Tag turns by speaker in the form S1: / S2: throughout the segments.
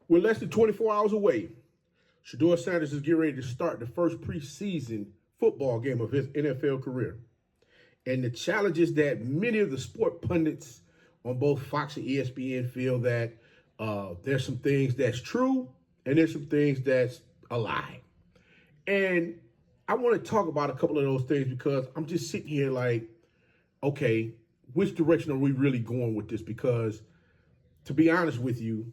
S1: We're less than 24 hours away. Shedeur Sanders is getting ready to start the first preseason football game of his NFL career. And the challenge is that many of the sport pundits on both Fox and ESPN feel that there's some things that's true and there's some things that's a lie. And I want to talk about a couple of those things because I'm just sitting here like, okay, which direction are we really going with this? Because to be honest with you,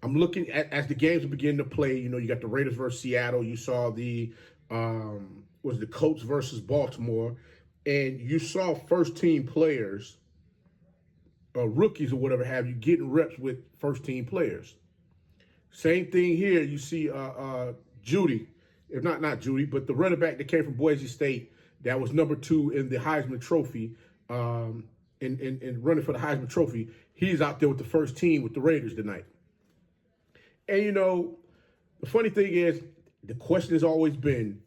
S1: I'm looking at as the games are beginning to play. You know, you got the Raiders versus Seattle. You saw the Colts versus Baltimore, and you saw first team players, rookies or whatever have you, getting reps with first team players. Same thing here. You see Judy, if not Judy, but the running back that came from Boise State that was number 2 in the Heisman Trophy, in running for the Heisman Trophy. He's out there with the first team with the Raiders tonight. And, you know, the funny thing is, the question has always been,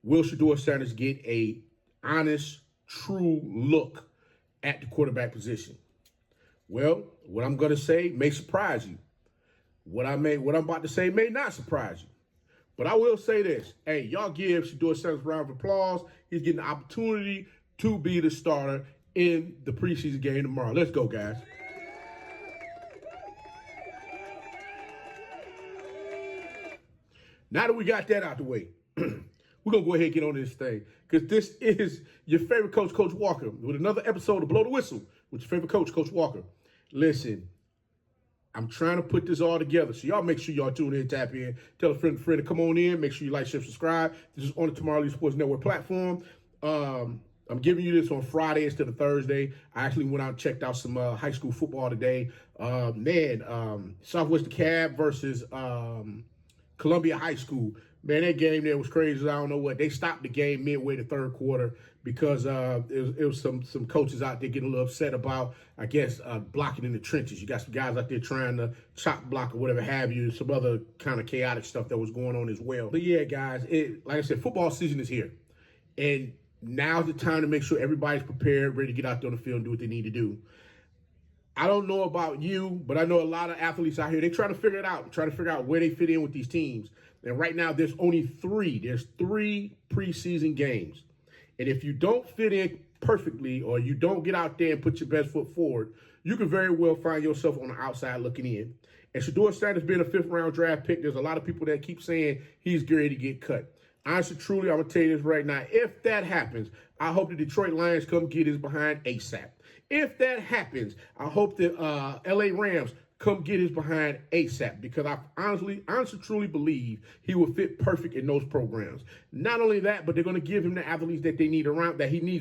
S1: will Shedeur Sanders get a honest, true look at the quarterback position? Well, what I'm going to say may surprise you. What I'm about to say may not surprise you. But I will say this. Hey, y'all give Shedeur Sanders a round of applause. He's getting the opportunity to be the starter in the preseason game tomorrow. Let's go, guys. Now that we got that out the way, we're going to go ahead and get on this thing because this is your favorite coach, Coach Walker, with another episode of Blow the Whistle with your favorite coach, Coach Walker. Listen, I'm trying to put this all together, so y'all make sure y'all tune in, tap in, tell a friend to come on in. Make sure you like, share, subscribe. This is on the Tomorrow League Sports Network platform. I'm giving you this on Friday instead of Thursday. I actually went out and checked out some high school football today. Southwest DeKalb versus Columbia High School. Man, that game there was crazy. I don't know what. They stopped the game midway the third quarter because it was some coaches out there getting a little upset about, I guess, blocking in the trenches. You got some guys out there trying to chop block or whatever have you. Some other kind of chaotic stuff that was going on as well. But yeah, guys, like I said, football season is here. And now's the time to make sure everybody's prepared, ready to get out there on the field and do what they need to do. I don't know about you, but I know a lot of athletes out here, they try to figure it out, try to figure out where they fit in with these teams. And right now, there's only 3. There's 3 preseason games. And if you don't fit in perfectly or you don't get out there and put your best foot forward, you can very well find yourself on the outside looking in. And Shedeur Sanders being a 5th-round draft pick, there's a lot of people that keep saying he's ready to get cut. Honestly, truly, I'm going to tell you this right now. If that happens, I hope the Detroit Lions come get his behind ASAP. If that happens, I hope the LA Rams come get his behind ASAP because I honestly, truly believe he will fit perfect in those programs. Not only that, but they're going to give him the athletes that he needs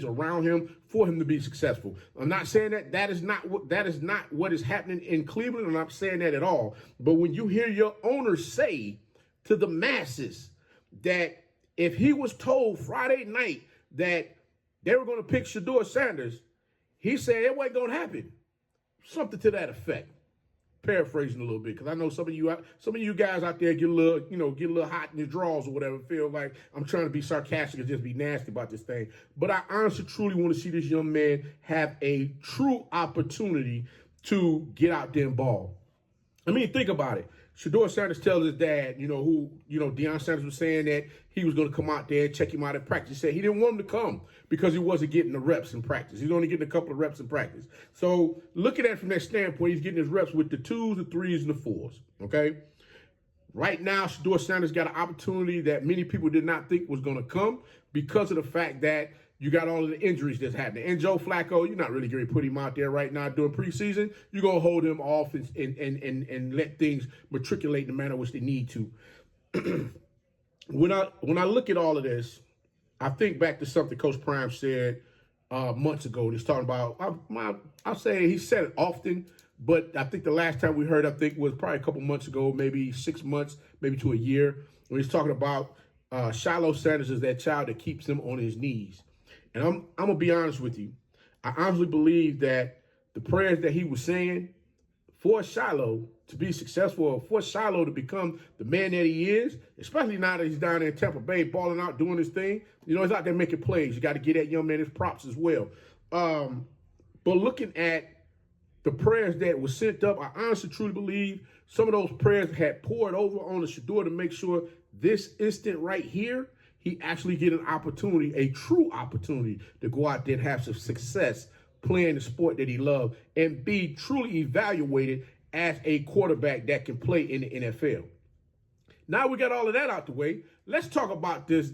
S1: around him for him to be successful. I'm not saying that is not what is happening in Cleveland. I'm not saying that at all. But when you hear your owner say to the masses that if he was told Friday night that they were going to pick Shedeur Sanders, he said it wasn't going to happen. Something to that effect. Paraphrasing a little bit, because I know some of you guys out there get a little hot in your drawers or whatever, feel like I'm trying to be sarcastic and just be nasty about this thing. But I honestly, truly want to see this young man have a true opportunity to get out there and ball. I mean, think about it. Shedeur Sanders tells his dad, Deion Sanders was saying that he was going to come out there and check him out at practice. He said he didn't want him to come because he wasn't getting the reps in practice. He's only getting a couple of reps in practice. So looking at it from that standpoint, he's getting his reps with the 2s, the 3s, and the 4s, okay? Right now, Shedeur Sanders got an opportunity that many people did not think was going to come because of the fact that you got all of the injuries that's happening. And Joe Flacco, you're not really going to put him out there right now during preseason. You're going to hold him off and let things matriculate in the manner which they need to. When I look at all of this, I think back to something Coach Prime said months ago. He's talking about, I'll say he said it often, but I think the last time we heard, was probably a couple months ago, maybe 6 months, maybe to a year, when he's talking about Shiloh Sanders is that child that keeps him on his knees. And I'm going to be honest with you. I honestly believe that the prayers that he was saying for Shiloh to be successful, or for Shiloh to become the man that he is, especially now that he's down there in Tampa Bay balling out, doing his thing. He's out there making plays. You got to get that young man his props as well. But looking at the prayers that were sent up, I honestly truly believe some of those prayers had poured over on the Shedeur to make sure this instant right here, he actually get an opportunity, a true opportunity to go out there and have some success playing the sport that he loved and be truly evaluated as a quarterback that can play in the NFL. Now we got all of that out the way. Let's talk about this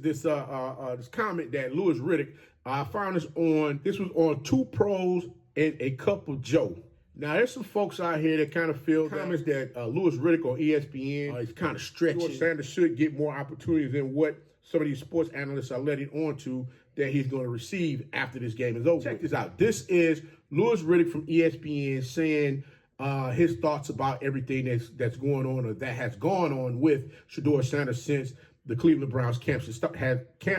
S1: comment that Louis Riddick found this was on Two Pros and a Cup of Joe. Now, there's some folks out here that kind of feel comments that Louis Riddick on ESPN is kind of stretching. Sanders should get more opportunities than what some of these sports analysts are letting on to that he's going to receive after this game is over. Check this out. This is Louis Riddick from ESPN saying his thoughts about everything that's going on or that has gone on with Shedeur Sanders since the Cleveland Browns camp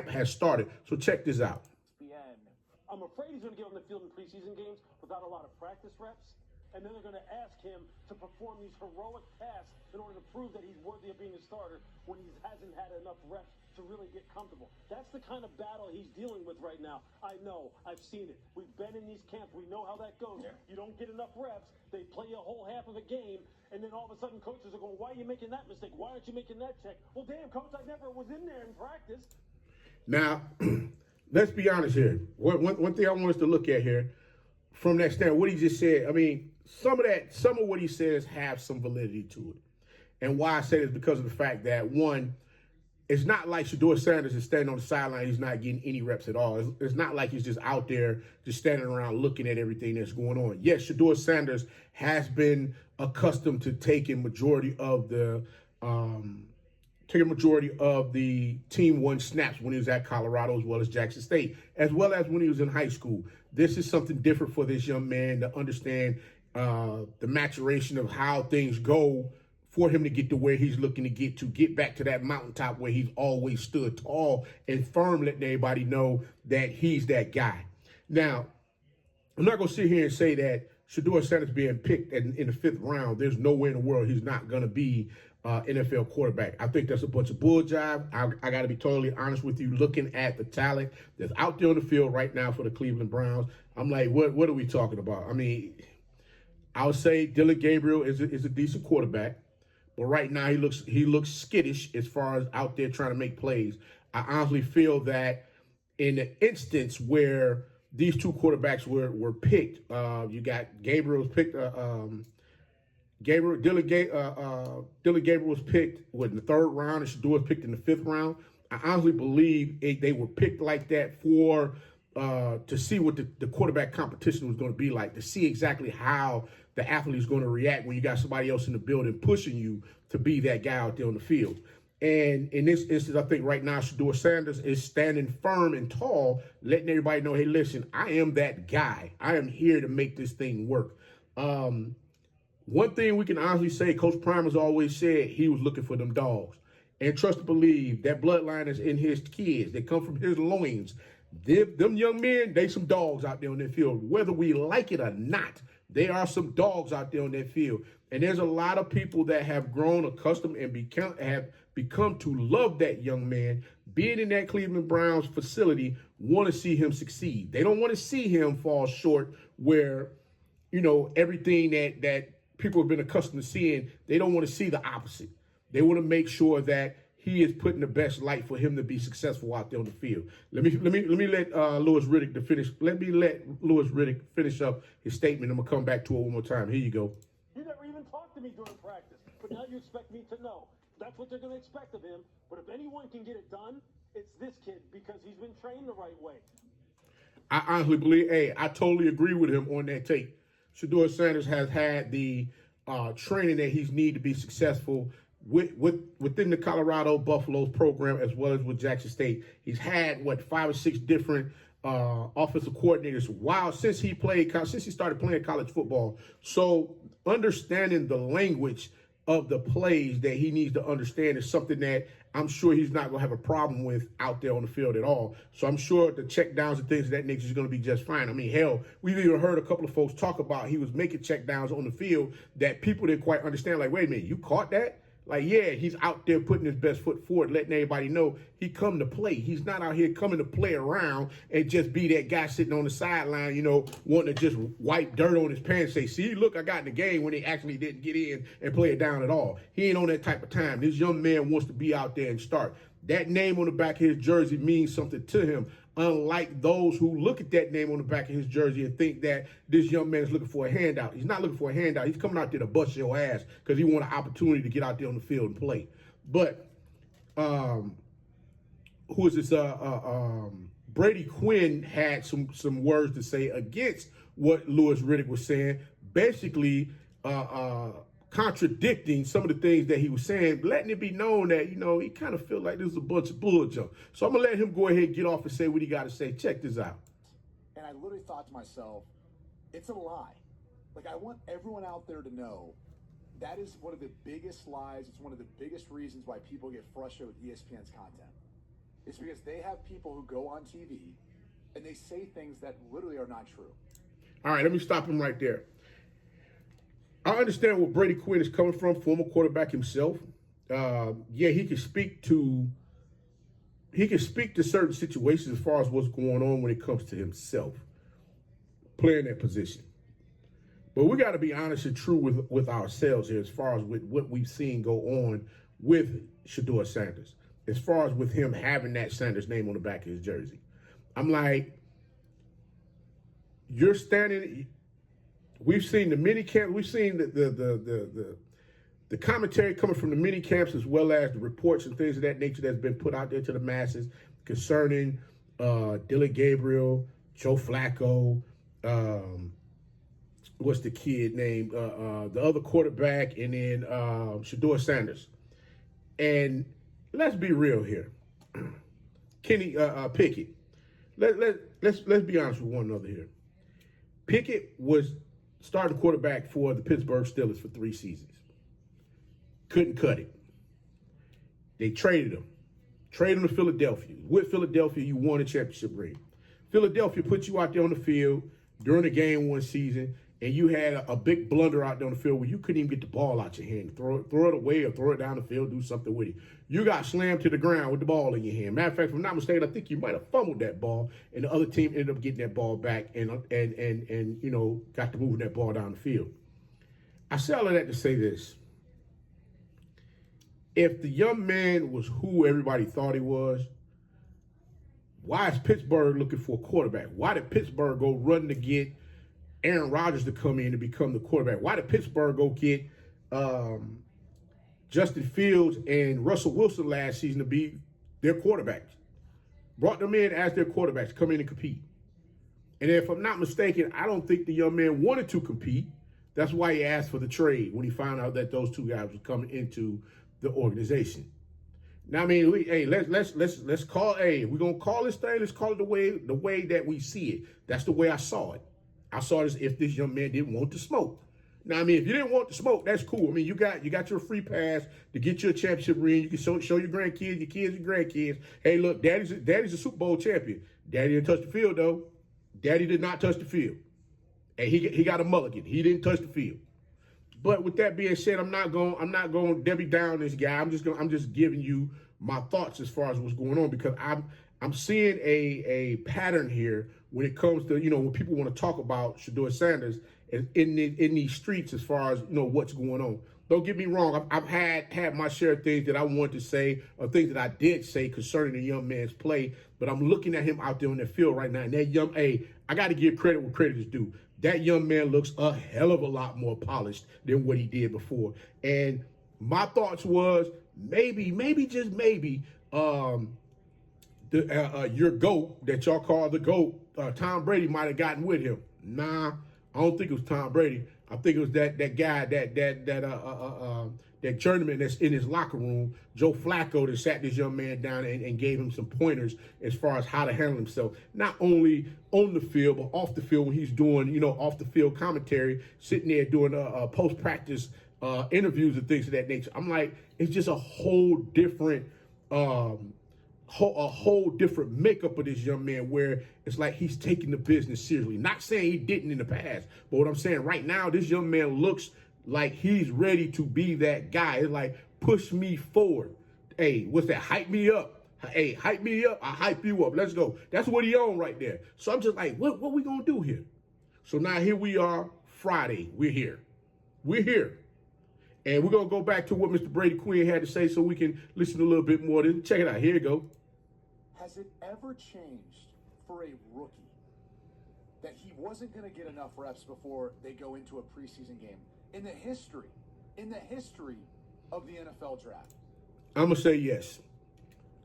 S1: has started. So check this out.
S2: I'm afraid he's going to get on the field in preseason games without a lot of practice reps. And then they're going to ask him to perform these heroic tasks in order to prove that he's worthy of being a starter when he hasn't had enough reps to really get comfortable. That's the kind of battle he's dealing with right now. I know. I've seen it. We've been in these camps. We know how that goes. Yeah. You don't get enough reps. They play a whole half of a game, and then all of a sudden coaches are going, why are you making that mistake? Why aren't you making that check? Well, damn, coach, I never was in there in practice.
S1: Now, let's be honest here. One thing I want us to look at here from that standpoint, what he just said, I mean, some of what he says have some validity to it. And why I say this is because of the fact that, one, it's not like Shedeur Sanders is standing on the sideline. He's not getting any reps at all. It's not like he's just out there just standing around looking at everything that's going on. Yes, Shedeur Sanders has been accustomed to taking majority of the team one snaps when he was at Colorado as well as Jackson State, as well as when he was in high school. This is something different for this young man to understand the maturation of how things go for him to get to where he's looking to get back to that mountaintop where he's always stood tall and firm, letting everybody know that he's that guy. Now, I'm not going to sit here and say that Shedeur Sanders being picked in the 5th round, there's no way in the world he's not going to be NFL quarterback. I think that's a bunch of bull jive. I got to be totally honest with you. Looking at the talent that's out there on the field right now for the Cleveland Browns, I'm like, what are we talking about? I mean, I would say Dylan Gabriel is a decent quarterback, but right now he looks skittish as far as out there trying to make plays. I honestly feel that in the instance where these two quarterbacks were picked, you got Gabriel was picked. Dylan Gabriel was picked in the 3rd round, and Shedeur was picked in the 5th round. I honestly believe they were picked like that for to see what the quarterback competition was going to be like, to see exactly how the athlete is going to react when you got somebody else in the building pushing you to be that guy out there on the field. And in this instance, I think right now Shedeur Sanders is standing firm and tall, letting everybody know, hey, listen, I am that guy. I am here to make this thing work. One thing we can honestly say, Coach Prime has always said he was looking for them dogs. And trust and believe that bloodline is in his kids. They come from his loins. Them young men, they some dogs out there on that field. Whether we like it or not, there are some dogs out there on that field. And there's a lot of people that have grown accustomed and have become to love that young man. Being in that Cleveland Browns facility, want to see him succeed. They don't want to see him fall short where, you know, everything that people have been accustomed to seeing, they don't want to see the opposite. They want to make sure that he is put in the best light for him to be successful out there on the field. Let me let Louis Riddick finish. Let me let Louis Riddick finish up his statement. I'm gonna come back to it one more time. Here you go.
S2: You never even talked to me during practice, but now you expect me to know. That's what they're gonna expect of him. But if anyone can get it done, it's this kid because he's been trained the right way.
S1: I honestly believe. Hey, I totally agree with him on that take. Shedeur Sanders has had the training that he's needed to be successful within the Colorado Buffaloes program as well as with Jackson State. He's had 5 or 6 different offensive coordinators since he started playing college football. So understanding the language of the plays that he needs to understand is something that I'm sure he's not going to have a problem with out there on the field at all. So I'm sure the check downs and things of that nature is going to be just fine. I mean, hell, we've even heard a couple of folks talk about he was making check downs on the field that people didn't quite understand. Like, wait a minute, you caught that? Like, yeah, he's out there putting his best foot forward, letting everybody know he come to play. He's not out here coming to play around and just be that guy sitting on the sideline, wanting to just wipe dirt on his pants, say, see, look, I got in the game, when he actually didn't get in and play it down at all. He ain't on that type of time. This young man wants to be out there and start. That name on the back of his jersey means something to him, unlike those who look at that name on the back of his jersey and think that this young man is looking for a handout. He's not looking for a handout. He's coming out there to bust your ass because he want an opportunity to get out there on the field and play. But who is this? Brady Quinn had some words to say against what Louis Riddick was saying, basically contradicting some of the things that he was saying, letting it be known that, he kind of felt like this was a bunch of bull junk. So I'm going to let him go ahead and get off and say what he got to say. Check this out.
S3: And I literally thought to myself, it's a lie. Like, I want everyone out there to know that is one of the biggest lies. It's one of the biggest reasons why people get frustrated with ESPN's content. It's because they have people who go on TV and they say things that literally are not true.
S1: All right, let me stop him right there. I understand where Brady Quinn is coming from, former quarterback himself. Yeah, he can speak to certain situations as far as what's going on when it comes to himself playing that position. But we got to be honest and true with ourselves here as far as with what we've seen go on with Shedeur Sanders, as far as with him having that Sanders name on the back of his jersey. I'm like, you're standing. We've seen the mini camp. We've seen the commentary coming from the mini camps, as well as the reports and things of that nature that's been put out there to the masses concerning Dylan Gabriel, Joe Flacco, what's the kid name? The other quarterback, and then Shedeur Sanders. And let's be real here, Kenny Pickett. Let's be honest with one another here. Pickett was starting quarterback for the Pittsburgh Steelers for 3 seasons. Couldn't cut it. They traded him. Traded him to Philadelphia. With Philadelphia, you won a championship ring. Philadelphia put you out there on the field during the game one season, and you had a big blunder out there on the field where you couldn't even get the ball out your hand. Throw it away or throw it down the field, do something with it. You got slammed to the ground with the ball in your hand. Matter of fact, if I'm not mistaken, I think you might have fumbled that ball, and the other team ended up getting that ball back and got to moving that ball down the field. I say all of that to say this. If the young man was who everybody thought he was, why is Pittsburgh looking for a quarterback? Why did Pittsburgh go run to get Aaron Rodgers to come in and become the quarterback? Why did Pittsburgh go get Justin Fields and Russell Wilson last season to be their quarterbacks? Brought them in as their quarterbacks, come in and compete. And if I'm not mistaken, I don't think the young man wanted to compete. That's why he asked for the trade when he found out that those two guys were coming into the organization. Now, I mean, let's call. Hey, we're gonna call this thing. Let's call it the way that we see it. That's the way I saw it. I saw it as if this young man didn't want to smoke. Now, I mean, if you didn't want to smoke, that's cool. I mean, you got your free pass to get you a championship ring. You can show your grandkids, your kids, your grandkids. Hey, look, daddy's a Super Bowl champion. Daddy didn't touch the field though. Daddy did not touch the field, and he got a mulligan. He didn't touch the field. But with that being said, I'm not going Debbie down this guy. I'm just giving you my thoughts as far as what's going on, because I'm seeing a pattern here when it comes to, when people want to talk about Shedeur Sanders in these streets as far as, what's going on. Don't get me wrong. I've had my share of things that I wanted to say, or things that I did say concerning the young man's play, but I'm looking at him out there on the field right now. And I got to give credit where credit is due. That young man looks a hell of a lot more polished than what he did before. And my thoughts was maybe just maybe, your GOAT that y'all call the GOAT, Tom Brady, might have gotten with him. Nah, I don't think it was Tom Brady. I think it was that guy, that journeyman that's in his locker room, Joe Flacco, that sat this young man down and gave him some pointers as far as how to handle himself, not only on the field, but off the field when he's doing, off the field commentary, sitting there doing post-practice interviews and things of that nature. I'm like, it's just a whole different makeup of this young man, where it's like he's taking the business seriously. Not saying he didn't in the past, but what I'm saying right now, this young man looks like he's ready to be that guy. It's like push me forward. Hey, what's that? Hype me up. Hey, hype me up. I hype you up. Let's go. That's what he on right there. So I'm just like, what we gonna do here? So now here we are, Friday. We're here. We're here. And we're gonna go back to what Mr. Brady Quinn had to say so we can listen a little bit more. Check it out. Here you go.
S3: Has it ever changed for a rookie that he wasn't going to get enough reps before they go into a preseason game in the history of the NFL draft?
S1: I'm gonna say yes.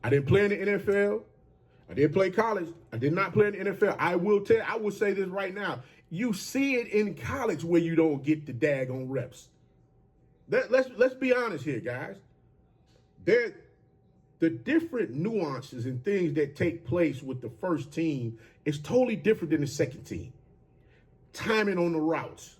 S1: I didn't play in the NFL. I didn't play college. I did not play in the NFL. I will say this right now. You see it in college where you don't get the daggone reps. Let's be honest here, guys. The different nuances and things that take place with the first team is totally different than the second team. Timing on the routes.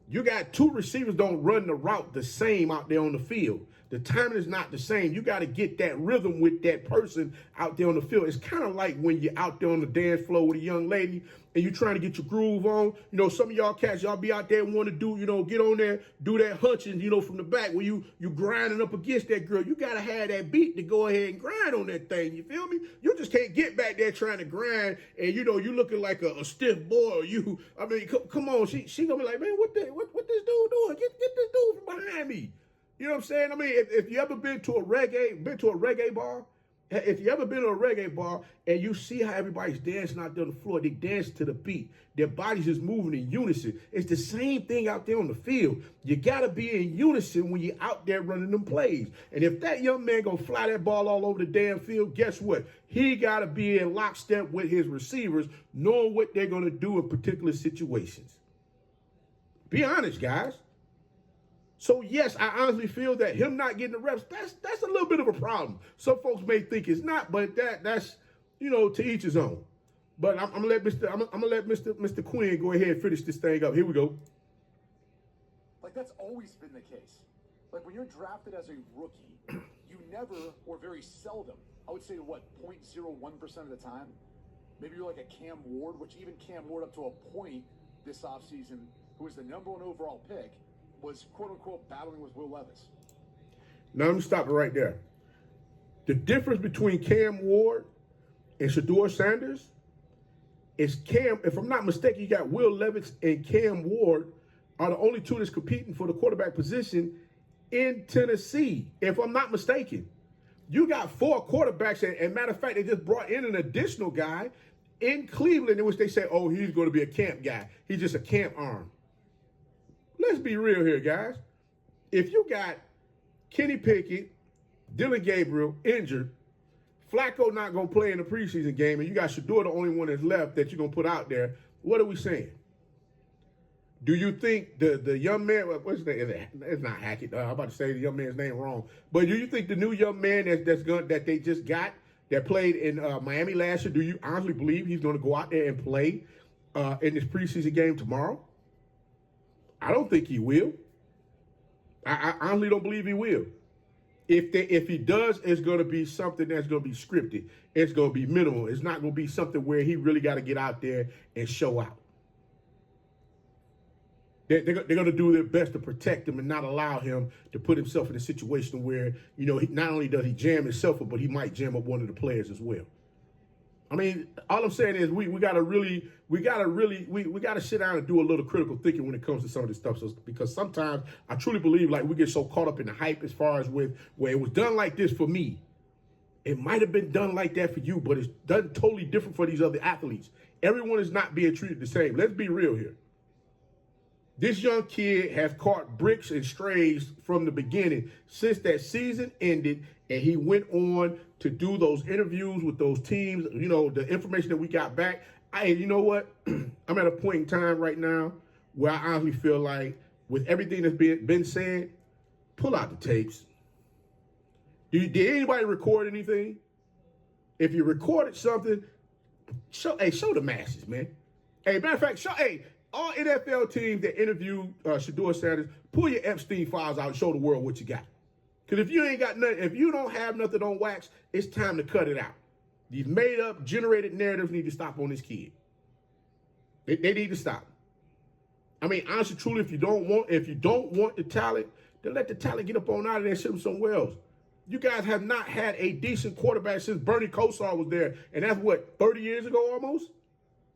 S1: You got two receivers don't run the route the same out there on the field. The timing is not the same. You got to get that rhythm with that person out there on the field. It's kind of like when you're out there on the dance floor with a young lady and you're trying to get your groove on. You know, some of y'all cats, y'all be out there and want to do, get on there, do that hunching, from the back where you grinding up against that girl. You got to have that beat to go ahead and grind on that thing. You feel me? You just can't get back there trying to grind and, you looking like a stiff boy. Come on. She going to be like, man, what this dude doing? Get this dude from behind me. You know what I'm saying? If you ever been to a reggae bar, if you ever been to a reggae bar and you see how everybody's dancing out there on the floor, they dance to the beat. Their bodies is moving in unison. It's the same thing out there on the field. You got to be in unison when you're out there running them plays. And if that young man going to fly that ball all over the damn field, guess what? He got to be in lockstep with his receivers, knowing what they're going to do in particular situations. Be honest, guys. So, yes, I honestly feel that him not getting the reps, that's a little bit of a problem. Some folks may think it's not, but that's to each his own. But I'm gonna let Mr. Quinn go ahead and finish this thing up. Here we go.
S3: Like, that's always been the case. Like, when you're drafted as a rookie, you never, or very seldom, I would say 0.01% of the time, maybe you're like a Cam Ward, which even Cam Ward up to a point this offseason, who was the #1 overall pick, was quote-unquote battling with Will Levis.
S1: Now, let me stop it right there. The difference between Cam Ward and Shedeur Sanders is if I'm not mistaken, you got Will Levis and Cam Ward are the only two that's competing for the quarterback position in Tennessee, if I'm not mistaken. You got 4 quarterbacks, and matter of fact, they just brought in an additional guy in Cleveland in which they say, oh, he's going to be a camp guy. He's just a camp arm. Let's be real here, guys. If you got Kenny Pickett, Dylan Gabriel injured, Flacco not going to play in the preseason game, and you got Shedeur the only one that's left that you're going to put out there, what are we saying? Do you think the young man, what's his name? It's not Hackett. I'm about to say the young man's name wrong. But do you think the new young man that they just got that played in Miami last year, do you honestly believe he's going to go out there and play in this preseason game tomorrow? I don't think he will. I honestly don't believe he will. If he does, it's going to be something that's going to be scripted. It's going to be minimal. It's not going to be something where he really got to get out there and show out. They're going to do their best to protect him and not allow him to put himself in a situation where, not only does he jam himself up, but he might jam up one of the players as well. All I'm saying is we got to sit down and do a little critical thinking when it comes to some of this stuff. So, because sometimes I truly believe we get so caught up in the hype as far as where it was done like this for me. It might have been done like that for you, but it's done totally different for these other athletes. Everyone is not being treated the same. Let's be real here. This young kid has caught bricks and strays from the beginning since that season ended, and he went on to do those interviews with those teams. The information that we got back. You know what? I'm at a point in time right now where I honestly feel like with everything that's been said, pull out the tapes. Did anybody record anything? If you recorded something, show the masses, man. Hey, matter of fact, all NFL teams that interview Shedeur Sanders, pull your Epstein files out and show the world what you got. Because if you ain't got nothing, if you don't have nothing on wax, it's time to cut it out. These made up, generated narratives need to stop on this kid. They need to stop. Honestly, truly, if you don't want the talent, then let the talent get up on out of there and send them somewhere else. You guys have not had a decent quarterback since Bernie Kosar was there, and that's what, 30 years ago almost?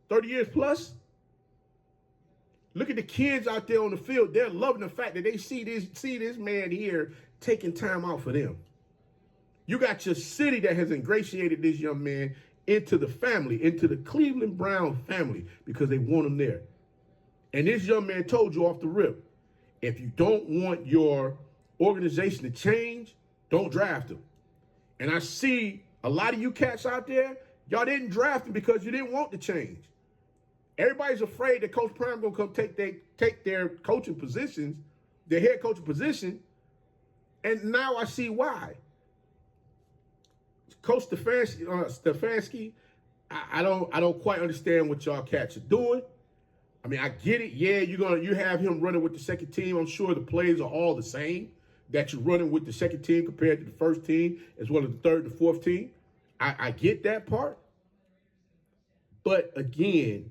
S1: 30 years plus? Look at the kids out there on the field. They're loving the fact that they see this man here taking time out for them. You got your city that has ingratiated this young man into the family, into the Cleveland Brown family, because they want him there. And this young man told you off the rip, if you don't want your organization to change, don't draft him. And I see a lot of you cats out there, y'all didn't draft him because you didn't want to change. Everybody's afraid that Coach Prime gonna come take their coaching positions, their head coaching position, and now I see why. Coach Stefanski, I don't quite understand what y'all cats are doing. I mean, I get it. Yeah, you have him running with the second team. I'm sure the plays are all the same that you're running with the second team compared to the first team, as well as the third and fourth team. I get that part. But again,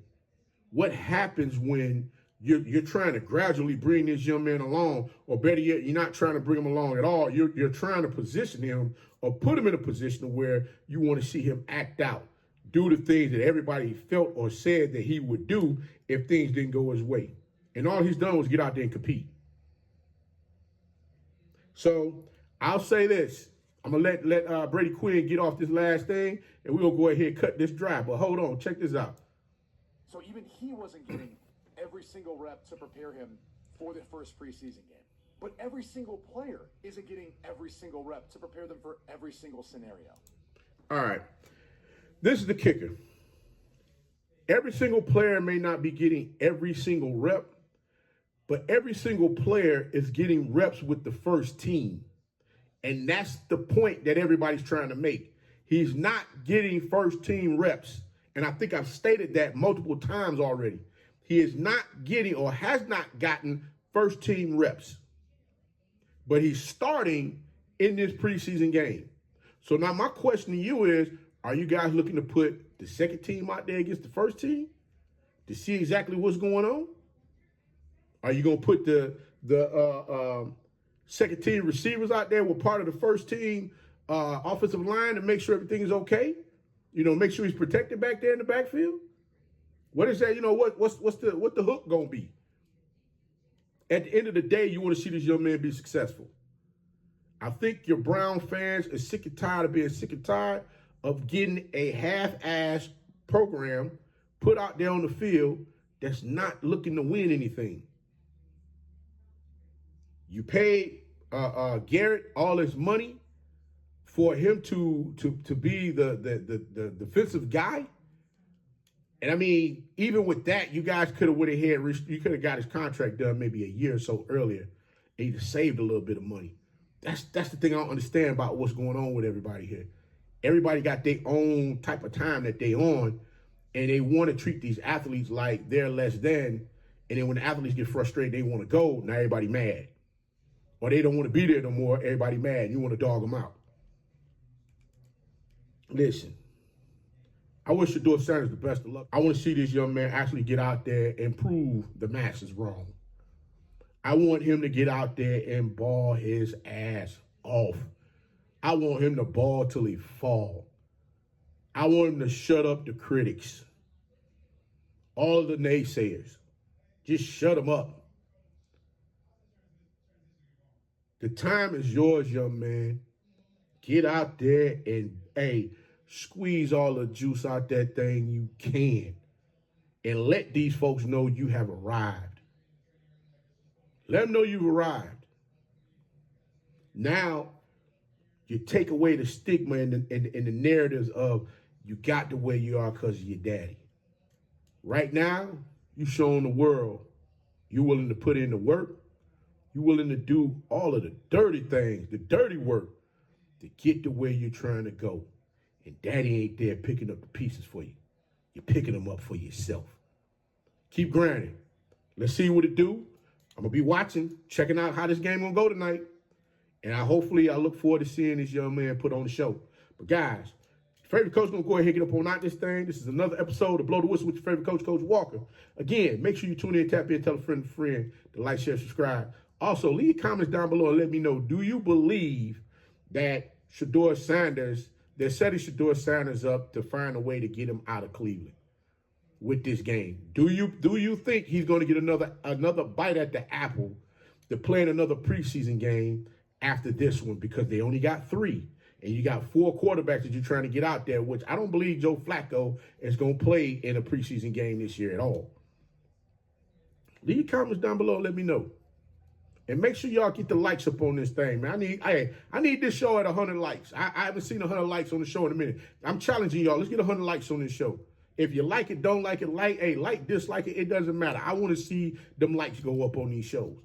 S1: what happens when you're trying to gradually bring this young man along, or better yet, you're not trying to bring him along at all. You're trying to position him or put him in a position where you want to see him act out, do the things that everybody felt or said that he would do if things didn't go his way. And all he's done was get out there and compete. So I'll say this. I'm going to let Brady Quinn get off this last thing, and we're going to go ahead and cut this dry. But hold on, check this out.
S3: So even he wasn't getting every single rep to prepare him for the first preseason game. But every single player isn't getting every single rep to prepare them for every single scenario.
S1: All right. This is the kicker. Every single player may not be getting every single rep, but every single player is getting reps with the first team. And that's the point that everybody's trying to make. He's not getting first team reps. And I think I've stated that multiple times already. He is not getting or has not gotten first team reps. But he's starting in this preseason game. So now my question to you is, are you guys looking to put the second team out there against the first team to see exactly what's going on? Are you going to put the second team receivers out there with part of the first team offensive line to make sure everything is okay? You know, make sure he's protected back there in the backfield? What is that? You know, what's the hook going to be? At the end of the day, you want to see this young man be successful. I think your Brown fans are sick and tired of being sick and tired of getting a half-ass program put out there on the field that's not looking to win anything. You paid Garrett all his money for him to be the defensive guy. And I mean, even with that, you guys could have went ahead, you could have got his contract done maybe a year or so earlier, and you saved a little bit of money. That's the thing I don't understand about what's going on with everybody here. Everybody got their own type of time that they on, and they want to treat these athletes like they're less than. And then when the athletes get frustrated, they want to go. Now everybody mad, or they don't want to be there no more. Everybody mad. You want to dog them out. Listen. I wish Shedeur Sanders the best of luck. I want to see this young man actually get out there and prove the masses wrong. I want him to get out there and ball his ass off. I want him to ball till he fall. I want him to shut up the critics. All the naysayers. Just shut them up. The time is yours, young man. Get out there and, squeeze all the juice out that thing you can, and let these folks know you have arrived. Let them know you've arrived. Now, you take away the stigma and the narratives of you got to where you are because of your daddy. Right now, you've shown the world you're willing to put in the work. You're willing to do all of the dirty things, the dirty work, to get to where you're trying to go. And daddy ain't there picking up the pieces for you. You're picking them up for yourself. Keep grinding. Let's see what it do. I'm going to be watching, checking out how this game going to go tonight. And I look forward to seeing this young man put on the show. But guys, your favorite coach going to go ahead and get up on out this thing. This is another episode of Blow the Whistle with your favorite coach, Coach Walker. Again, make sure you tune in, tap in, tell a friend to like, share, subscribe Also, leave comments down below and let me know, do you believe that Shedeur Sanders, they're setting Shedeur Sanders up to find a way to get him out of Cleveland with this game? Do you think he's going to get another bite at the apple to play in another preseason game after this one? Because they only got 3. And you got 4 quarterbacks that you're trying to get out there, which I don't believe Joe Flacco is going to play in a preseason game this year at all. Leave comments down below and let me know. And make sure y'all get the likes up on this thing, man. I need this show at 100 likes. I haven't seen 100 likes on the show in a minute. I'm challenging y'all. Let's get 100 likes on this show. If you like it, don't like it, like, dislike it, it doesn't matter. I want to see them likes go up on these shows.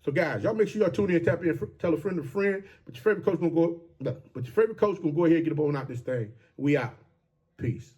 S1: So guys, y'all make sure y'all tune in, tap in, tell a friend to friend. But your favorite coach gonna go ahead and get up on out this thing. We out. Peace.